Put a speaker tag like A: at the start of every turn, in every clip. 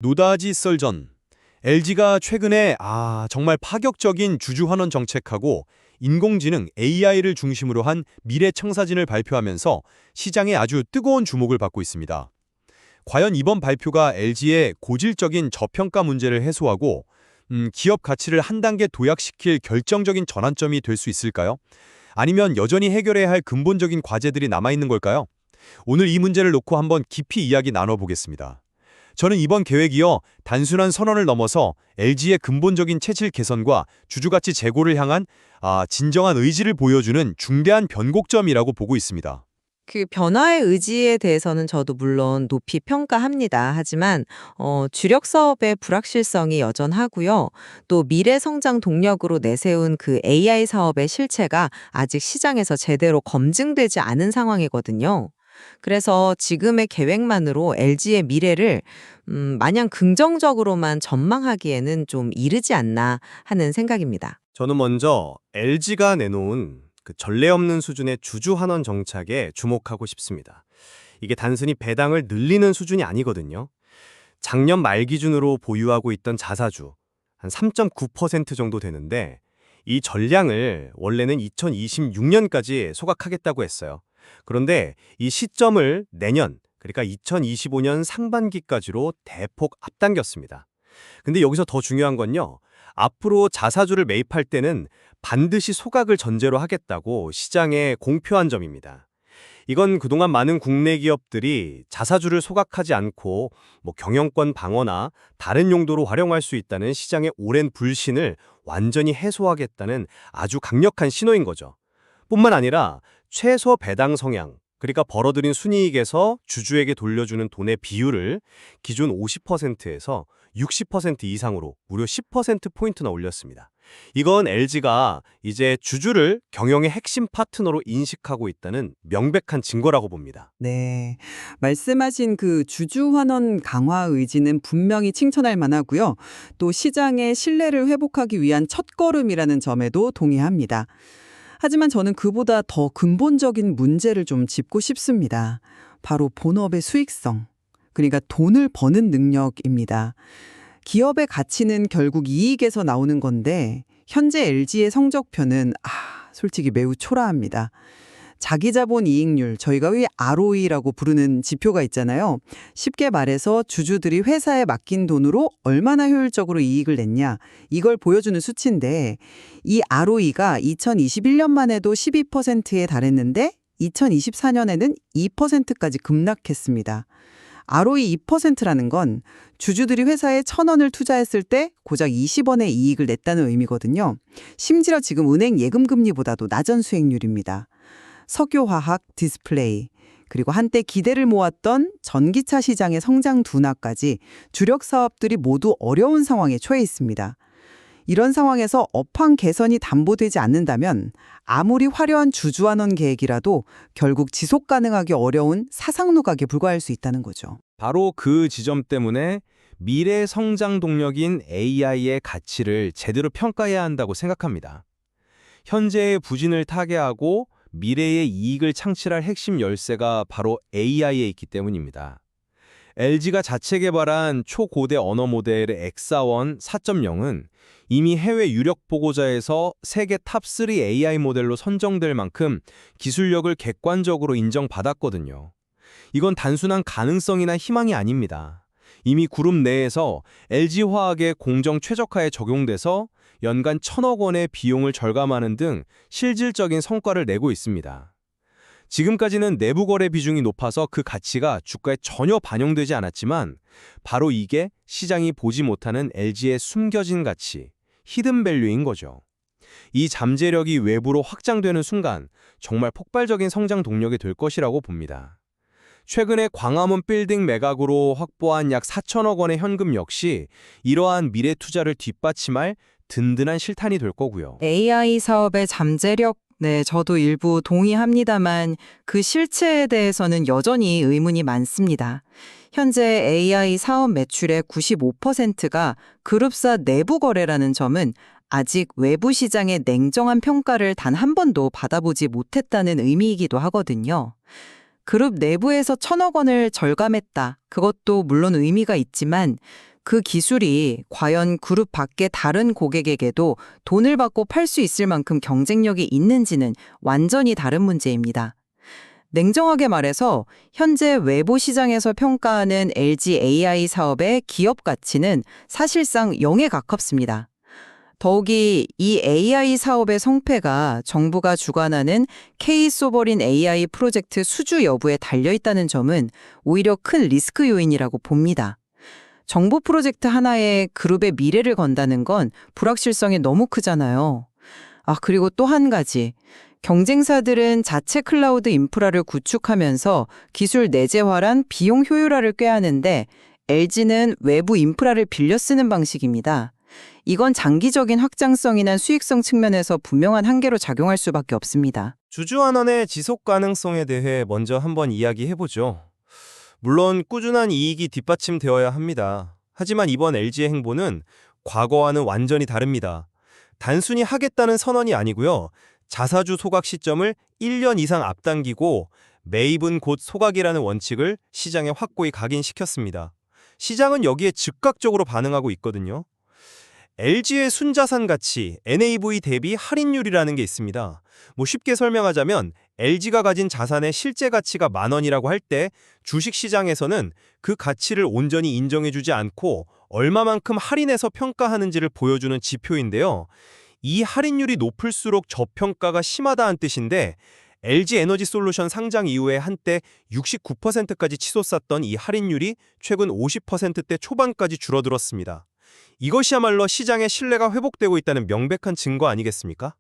A: 노다지 썰전. LG가 최근에 정말 파격적인 주주환원 정책하고 인공지능 AI를 중심으로 한 미래 청사진을 발표하면서 시장에 아주 뜨거운 주목을 받고 있습니다. 과연 이번 발표가 LG의 고질적인 저평가 문제를 해소하고 기업 가치를 한 단계 도약시킬 결정적인 전환점이 될 수 있을까요? 아니면 여전히 해결해야 할 근본적인 과제들이 남아있는 걸까요? 오늘 이 문제를 놓고 한번 깊이 이야기 나눠보겠습니다. 저는 이번 계획이요, 단순한 선언을 넘어서 LG의 근본적인 체질 개선과 주주가치 제고를 향한 진정한 의지를 보여주는 중대한 변곡점이라고 보고 있습니다.
B: 그 변화의 의지에 대해서는 저도 물론 높이 평가합니다. 하지만 주력 사업의 불확실성이 여전하고요. 또 미래 성장 동력으로 내세운 그 AI 사업의 실체가 아직 시장에서 제대로 검증되지 않은 상황이거든요. 그래서 지금의 계획만으로 LG의 미래를 마냥 긍정적으로만 전망하기에는 좀 이르지 않나 하는 생각입니다.
C: 저는 먼저 LG가 내놓은 그 전례 없는 수준의 주주 환원 정책에 주목하고 싶습니다. 이게 단순히 배당을 늘리는 수준이 아니거든요. 작년 말 기준으로 보유하고 있던 자사주 한 3.9% 정도 되는데 이 전량을 원래는 2026년까지 소각하겠다고 했어요. 그런데 이 시점을 내년, 그러니까 2025년 상반기까지로 대폭 앞당겼습니다. 근데 여기서 더 중요한 건요, 앞으로 자사주를 매입할 때는 반드시 소각을 전제로 하겠다고 시장에 공표한 점입니다. 이건 그동안 많은 국내 기업들이 자사주를 소각하지 않고 경영권 방어나 다른 용도로 활용할 수 있다는 시장의 오랜 불신을 완전히 해소하겠다는 아주 강력한 신호인 거죠. 뿐만 아니라 최소 배당 성향, 그러니까 벌어들인 순이익에서 주주에게 돌려주는 돈의 비율을 기존 50%에서 60% 이상으로 무려 10%포인트나 올렸습니다. 이건 LG가 이제 주주를 경영의 핵심 파트너로 인식하고 있다는 명백한 증거라고 봅니다.
D: 네. 말씀하신 그 주주 환원 강화 의지는 분명히 칭찬할 만하고요. 또 시장의 신뢰를 회복하기 위한 첫걸음이라는 점에도 동의합니다. 하지만 저는 그보다 더 근본적인 문제를 좀 짚고 싶습니다. 바로 본업의 수익성, 그러니까 돈을 버는 능력입니다. 기업의 가치는 결국 이익에서 나오는 건데 현재 LG의 성적표는 솔직히 매우 초라합니다. 자기자본 이익률, 저희가 왜 ROE라고 부르는 지표가 있잖아요. 쉽게 말해서 주주들이 회사에 맡긴 돈으로 얼마나 효율적으로 이익을 냈냐, 이걸 보여주는 수치인데 이 ROE가 2021년만 해도 12%에 달했는데 2024년에는 2%까지 급락했습니다. ROE 2%라는 건 주주들이 회사에 1,000원을 투자했을 때 고작 20원의 이익을 냈다는 의미거든요. 심지어 지금 은행 예금금리보다도 낮은 수익률입니다. 석유화학, 디스플레이, 그리고 한때 기대를 모았던 전기차 시장의 성장 둔화까지 주력 사업들이 모두 어려운 상황에 처해 있습니다. 이런 상황에서 업황 개선이 담보되지 않는다면 아무리 화려한 주주환원 계획이라도 결국 지속 가능하기 어려운 사상누각에 불과할 수 있다는 거죠.
A: 바로 그 지점 때문에 미래 성장 동력인 AI의 가치를 제대로 평가해야 한다고 생각합니다. 현재의 부진을 타개하고 미래의 이익을 창출할 핵심 열쇠가 바로 AI에 있기 때문입니다. LG가 자체 개발한 초고대 언어 모델 엑사원 4.0은 이미 해외 유력 보고자에서 세계 탑3 AI 모델로 선정될 만큼 기술력을 객관적으로 인정받았거든요. 이건 단순한 가능성이나 희망이 아닙니다. 이미 그룹 내에서 LG화학의 공정 최적화에 적용돼서 연간 1,000억 원의 비용을 절감하는 등 실질적인 성과를 내고 있습니다. 지금까지는 내부 거래 비중이 높아서 그 가치가 주가에 전혀 반영되지 않았지만 바로 이게 시장이 보지 못하는 LG의 숨겨진 가치, 히든 밸류인 거죠. 이 잠재력이 외부로 확장되는 순간 정말 폭발적인 성장 동력이 될 것이라고 봅니다. 최근에 광화문 빌딩 매각으로 확보한 약 4천억 원의 현금 역시 이러한 미래 투자를 뒷받침할 든든한 실탄이 될 거고요.
B: AI 사업의 잠재력, 네, 저도 일부 동의합니다만 그 실체에 대해서는 여전히 의문이 많습니다. 현재 AI 사업 매출의 95%가 그룹사 내부 거래라는 점은 아직 외부 시장의 냉정한 평가를 단 한 번도 받아보지 못했다는 의미이기도 하거든요.
D: 그룹 내부에서 1,000억 원을 절감했다. 그것도 물론 의미가 있지만 그 기술이 과연 그룹 밖의 다른 고객에게도 돈을 받고 팔 수 있을 만큼 경쟁력이 있는지는 완전히 다른 문제입니다. 냉정하게 말해서 현재 외부 시장에서 평가하는 LG AI 사업의 기업 가치는 사실상 0에 가깝습니다. 더욱이 이 AI 사업의 성패가 정부가 주관하는 K-소버린 AI 프로젝트 수주 여부에 달려있다는 점은 오히려 큰 리스크 요인이라고 봅니다. 정부 프로젝트 하나에 그룹의 미래를 건다는 건 불확실성이 너무 크잖아요. 그리고 또 한 가지. 경쟁사들은 자체 클라우드 인프라를 구축하면서 기술 내재화란 비용 효율화를 꾀하는데 LG는 외부 인프라를 빌려 쓰는 방식입니다. 이건 장기적인 확장성이나 수익성 측면에서 분명한 한계로 작용할 수밖에 없습니다.
A: 주주환원의 지속 가능성에 대해 먼저 한번 이야기해보죠. 물론 꾸준한 이익이 뒷받침되어야 합니다. 하지만 이번 LG의 행보는 과거와는 완전히 다릅니다. 단순히 하겠다는 선언이 아니고요. 자사주 소각 시점을 1년 이상 앞당기고 매입은 곧 소각이라는 원칙을 시장에 확고히 각인시켰습니다. 시장은 여기에 즉각적으로 반응하고 있거든요. LG의 순자산 가치, NAV 대비 할인율이라는 게 있습니다. 쉽게 설명하자면 LG가 가진 자산의 실제 가치가 10,000원이라고 할 때 주식시장에서는 그 가치를 온전히 인정해주지 않고 얼마만큼 할인해서 평가하는지를 보여주는 지표인데요. 이 할인율이 높을수록 저평가가 심하다는 뜻인데 LG에너지솔루션 상장 이후에 한때 69%까지 치솟았던 이 할인율이 최근 50%대 초반까지 줄어들었습니다. 이것이야말로 시장의 신뢰가 회복되고 있다는 명백한 증거 아니겠습니까?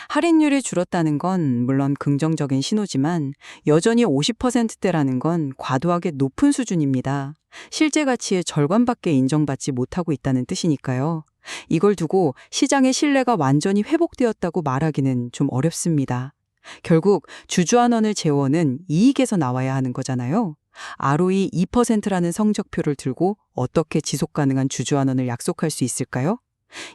D: 할인율이 줄었다는 건 물론 긍정적인 신호지만 여전히 50%대라는 건 과도하게 높은 수준입니다. 실제 가치의 절반밖에 인정받지 못하고 있다는 뜻이니까요. 이걸 두고 시장의 신뢰가 완전히 회복되었다고 말하기는 좀 어렵습니다. 결국 주주환원을 재원은 이익에서 나와야 하는 거잖아요. ROE 2%라는 성적표를 들고 어떻게 지속 가능한 주주환원을 약속할 수 있을까요?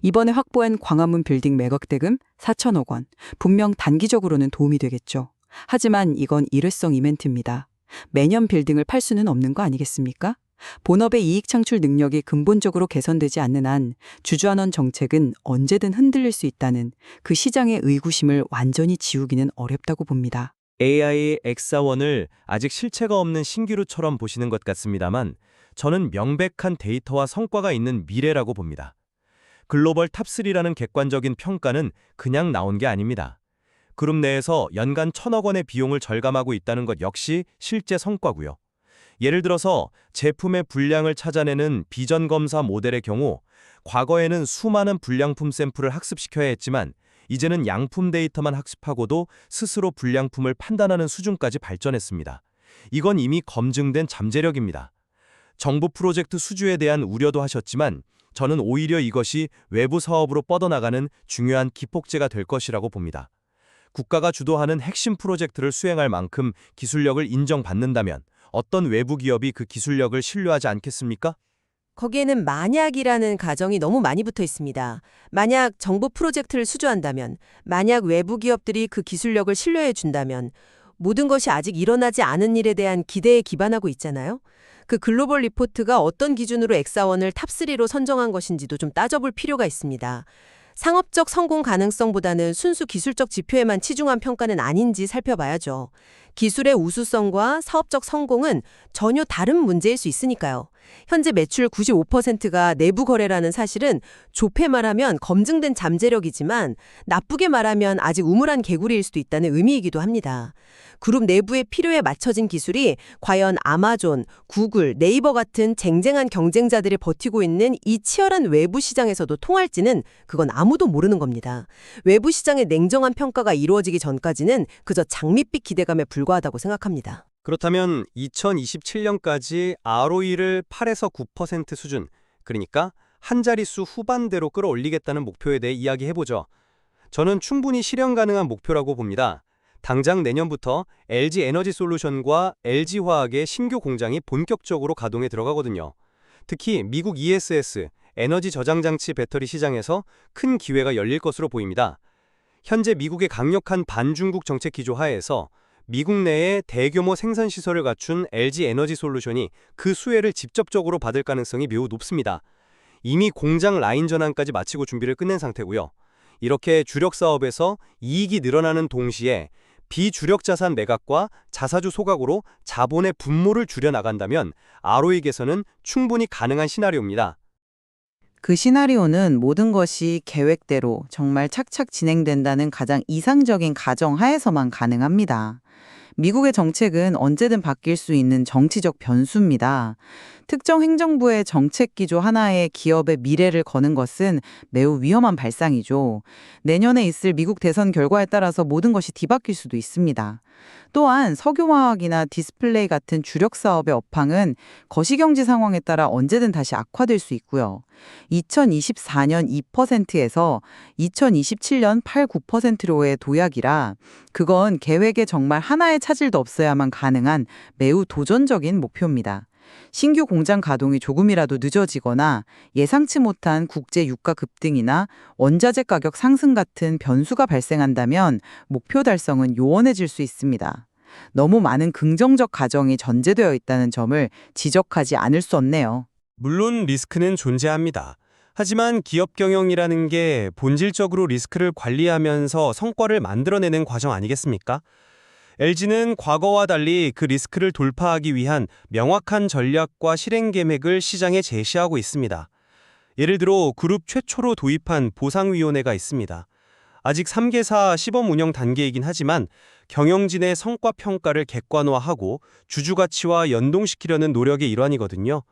D: 이번에 확보한 광화문 빌딩 매각대금 4,000억 원. 분명 단기적으로는 도움이 되겠죠. 하지만 이건 일회성 이벤트입니다. 매년 빌딩을 팔 수는 없는 거 아니겠습니까? 본업의 이익 창출 능력이 근본적으로 개선되지 않는 한 주주환원 정책은 언제든 흔들릴 수 있다는 그 시장의 의구심을 완전히 지우기는 어렵다고 봅니다.
A: AI 엑사원을 아직 실체가 없는 신기루처럼 보시는 것 같습니다만 저는 명백한 데이터와 성과가 있는 미래라고 봅니다. 글로벌 탑3라는 객관적인 평가는 그냥 나온 게 아닙니다. 그룹 내에서 연간 1,000억 원의 비용을 절감하고 있다는 것 역시 실제 성과고요. 예를 들어서 제품의 불량을 찾아내는 비전 검사 모델의 경우 과거에는 수많은 불량품 샘플을 학습시켜야 했지만 이제는 양품 데이터만 학습하고도 스스로 불량품을 판단하는 수준까지 발전했습니다. 이건 이미 검증된 잠재력입니다. 정부 프로젝트 수주에 대한 우려도 하셨지만 저는 오히려 이것이 외부 사업으로 뻗어나가는 중요한 기폭제가 될 것이라고 봅니다. 국가가 주도하는 핵심 프로젝트를 수행할 만큼 기술력을 인정받는다면 어떤 외부 기업이 그 기술력을 신뢰하지 않겠습니까?
E: 거기에는 만약이라는 가정이 너무 많이 붙어 있습니다. 만약 정부 프로젝트를 수주한다면, 만약 외부 기업들이 그 기술력을 신뢰해 준다면 모든 것이 아직 일어나지 않은 일에 대한 기대에 기반하고 있잖아요. 그 글로벌 리포트가 어떤 기준으로 엑사원을 탑3로 선정한 것인지도 좀 따져볼 필요가 있습니다. 상업적 성공 가능성보다는 순수 기술적 지표에만 치중한 평가는 아닌지 살펴봐야죠. 기술의 우수성과 사업적 성공은 전혀 다른 문제일 수 있으니까요. 현재 매출 95%가 내부 거래라는 사실은 좁게 말하면 검증된 잠재력이지만 나쁘게 말하면 아직 우물안 개구리일 수도 있다는 의미이기도 합니다. 그룹 내부의 필요에 맞춰진 기술이 과연 아마존, 구글, 네이버 같은 쟁쟁한 경쟁자들이 버티고 있는 이 치열한 외부 시장에서도 통할지는 그건 아무도 모르는 겁니다. 외부 시장의 냉정한 평가가 이루어지기 전까지는 그저 장밋빛 기대감에 불과하다고 생각합니다.
C: 그렇다면 2027년까지 ROE를 8에서 9% 수준, 그러니까 한 자릿수 후반대로 끌어올리겠다는 목표에 대해 이야기해보죠. 저는 충분히 실현 가능한 목표라고 봅니다. 당장 내년부터 LG에너지솔루션과 LG화학의 신규 공장이 본격적으로 가동에 들어가거든요. 특히 미국 ESS, 에너지 저장장치 배터리 시장에서 큰 기회가 열릴 것으로 보입니다. 현재 미국의 강력한 반중국 정책 기조 하에서 미국 내에 대규모 생산 시설을 갖춘 LG 에너지 솔루션이 그 수혜를 직접적으로 받을 가능성이 매우 높습니다. 이미 공장 라인 전환까지 마치고 준비를 끝낸 상태고요. 이렇게 주력 사업에서 이익이 늘어나는 동시에 비주력 자산 매각과 자사주 소각으로 자본의 분모를 줄여나간다면 ROE 개선은 충분히 가능한 시나리오입니다.
F: 그 시나리오는 모든 것이 계획대로 정말 착착 진행된다는 가장 이상적인 가정 하에서만 가능합니다. 미국의 정책은 언제든 바뀔 수 있는 정치적 변수입니다. 특정 행정부의 정책 기조 하나에 기업의 미래를 거는 것은 매우 위험한 발상이죠. 내년에 있을 미국 대선 결과에 따라서 모든 것이 뒤바뀔 수도 있습니다. 또한 석유화학이나 디스플레이 같은 주력 사업의 업황은 거시경제 상황에 따라 언제든 다시 악화될 수 있고요. 2024년 2%에서 2027년 8, 9%로의 도약이라 그건 계획에 정말 하나의 차질도 없어야만 가능한 매우 도전적인 목표입니다. 신규 공장 가동이 조금이라도 늦어지거나 예상치 못한 국제 유가 급등이나 원자재 가격 상승 같은 변수가 발생한다면 목표 달성은 요원해질 수 있습니다. 너무 많은 긍정적 가정이 전제되어 있다는 점을 지적하지 않을 수 없네요.
C: 물론 리스크는 존재합니다. 하지만 기업 경영이라는 게 본질적으로 리스크를 관리하면서 성과를 만들어내는 과정 아니겠습니까? LG는 과거와 달리 그 리스크를 돌파하기 위한 명확한 전략과 실행 계획을 시장에 제시하고 있습니다. 예를 들어 그룹 최초로 도입한 보상위원회가 있습니다. 아직 3개사 시범 운영 단계이긴 하지만 경영진의 성과 평가를 객관화하고 주주가치와 연동시키려는 노력의 일환이거든요.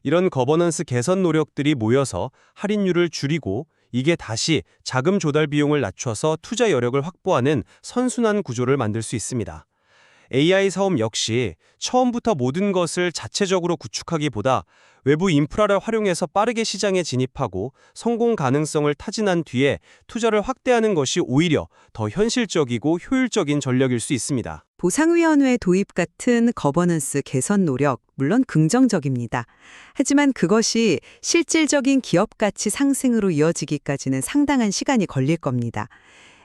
C: 이런 거버넌스 개선 노력들이 모여서 할인율을 줄이고 이게 다시 자금 조달 비용을 낮춰서 투자 여력을 확보하는 선순환 구조를 만들 수 있습니다. AI 사업 역시 처음부터 모든 것을 자체적으로 구축하기보다 외부 인프라를 활용해서 빠르게 시장에 진입하고 성공 가능성을 타진한 뒤에 투자를 확대하는 것이 오히려 더 현실적이고 효율적인 전략일 수 있습니다.
G: 보상위원회 도입 같은 거버넌스 개선 노력, 물론 긍정적입니다. 하지만 그것이 실질적인 기업 가치 상승으로 이어지기까지는 상당한 시간이 걸릴 겁니다.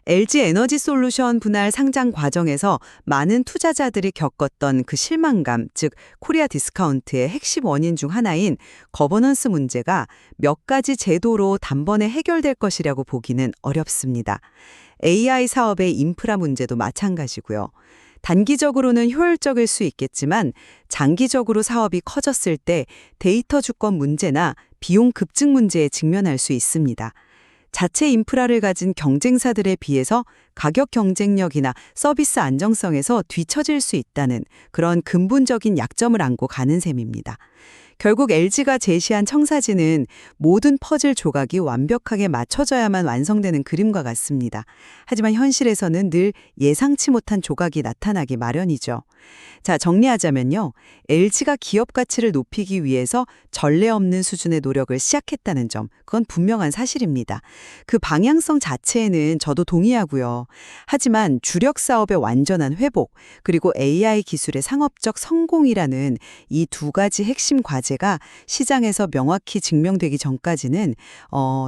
G: LG 에너지 솔루션 분할 상장 과정에서 많은 투자자들이 겪었던 그 실망감, 즉 코리아 디스카운트의 핵심 원인 중 하나인 거버넌스 문제가 몇 가지 제도로 단번에 해결될 것이라고 보기는 어렵습니다. AI 사업의 인프라 문제도 마찬가지고요. 단기적으로는 효율적일 수 있겠지만 장기적으로 사업이 커졌을 때 데이터 주권 문제나 비용 급증 문제에 직면할 수 있습니다. 자체 인프라를 가진 경쟁사들에 비해서 가격 경쟁력이나 서비스 안정성에서 뒤처질 수 있다는 그런 근본적인 약점을 안고 가는 셈입니다. 결국 LG가 제시한 청사진은 모든 퍼즐 조각이 완벽하게 맞춰져야만 완성되는 그림과 같습니다. 하지만 현실에서는 늘 예상치 못한 조각이 나타나기 마련이죠. 자, 정리하자면요. LG가 기업 가치를 높이기 위해서 전례 없는 수준의 노력을 시작했다는 점, 그건 분명한 사실입니다. 그 방향성 자체에는 저도 동의하고요. 하지만 주력 사업의 완전한 회복, 그리고 AI 기술의 상업적 성공이라는 이 두 가지 핵심 과제가 시장에서 명확히 증명되기 전까지는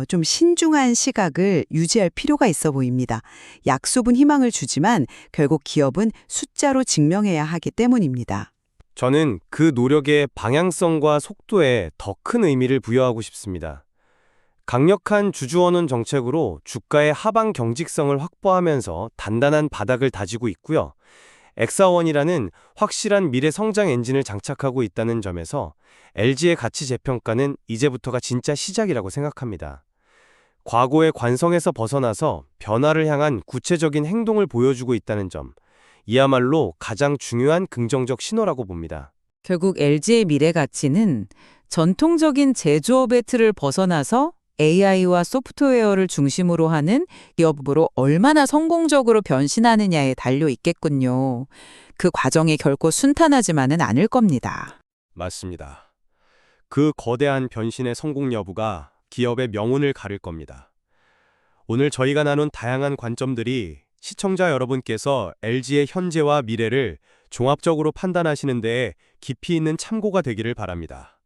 G: 좀 신중한 시각을 유지할 필요가 있어 보입니다. 약속은 희망을 주지만 결국 기업은 숫자로 증명해야 하기 때문입니다.
C: 저는 그 노력의 방향성과 속도에 더 큰 의미를 부여하고 싶습니다. 강력한 주주원원 정책으로 주가의 하방 경직성을 확보하면서 단단한 바닥을 다지고 있고요. 엑사원이라는 확실한 미래 성장 엔진을 장착하고 있다는 점에서 LG의 가치 재평가는 이제부터가 진짜 시작이라고 생각합니다. 과거의 관성에서 벗어나서 변화를 향한 구체적인 행동을 보여주고 있다는 점, 이야말로 가장 중요한 긍정적 신호라고 봅니다.
F: 결국 LG의 미래 가치는 전통적인 제조업의 틀을 벗어나서 AI와 소프트웨어를 중심으로 하는 기업으로 얼마나 성공적으로 변신하느냐에 달려 있겠군요. 그 과정이 결코 순탄하지만은 않을 겁니다.
C: 맞습니다. 그 거대한 변신의 성공 여부가 기업의 명운을 가릴 겁니다. 오늘 저희가 나눈 다양한 관점들이 시청자 여러분께서 LG의 현재와 미래를 종합적으로 판단하시는 데에 깊이 있는 참고가 되기를 바랍니다.